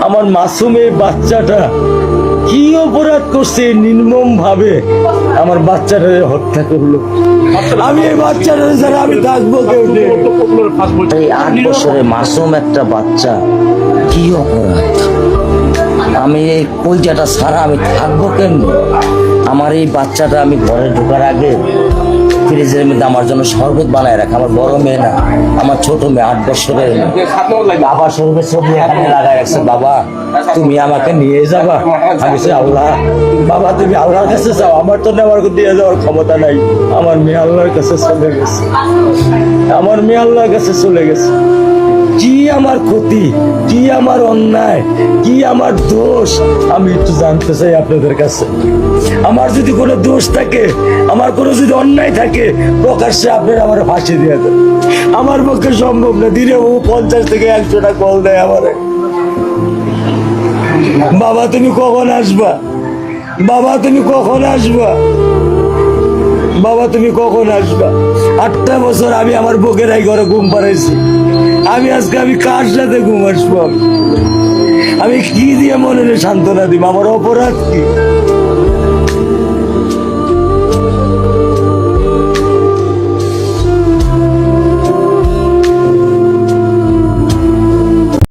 আমার মাসুমের বাচ্চাটা কি অপরাধ করছে নির্মম ভাবে আমার বাচ্চাটা হত্যা করলো। আমি এই বাচ্চাটা ছাড়া আমি থাকবো কেউ নেই। এই 8 বছরের মাসুম একটা বাচ্চা কি অপরাধ? আমি এই কলজাটা ছাড়া আমি থাকবো কেমনি? আমার এই বাচ্চাটা আমি ঘরে ঢোকার আগে ফ্রিজের মধ্যে আমার জন্য শরবত বানায় রাখে। আমার বড় মেয়ে না, আমার ছোট মেয়ে 8 বছরের মেয়ে। বাবা শরবত ছবি এখানে লাগায় রাখছে, বাবা তুমি আমাকে নিয়ে যাবা। আমি বলছি আল্লাহ, বাবা তুমি আল্লাহর কাছে যাও, আমার তো নেওয়ার দিয়ে যাওয়ার ক্ষমতা নাই। আমার মেয়ে আল্লাহর কাছে চলে গেছে, আমার মেয়ে আল্লাহর কাছে চলে গেছে। কি আমার ক্ষতি, কি আমার অন্যায়, কি আমার দোষ, আমি একটু জানতে চাই আপনাদের কাছে। আমার যদি কোনো দোষ থাকে, আমার কোনো যদি অন্যায় থাকে, প্রকাশ্যে আপনারা আমার ফাঁসি দিয়ে দেন। আমার পক্ষে সম্ভব না, দিনে ও 50 থেকে 100টা কল দেয় আমারে। বাবা তুমি কখন আসবা, বাবা তুমি কখন আসবা, বাবা তুমি কখন আসবা। 8টা বছর আমি আমার বুকের এই ঘরে ঘুম পাড়াইছি। আমি আজকে আমি কার সাথে ঘুম আসবো? আমি কি দিয়ে মনে সান্ত্বনা দিব? আমার অপরাধ কি?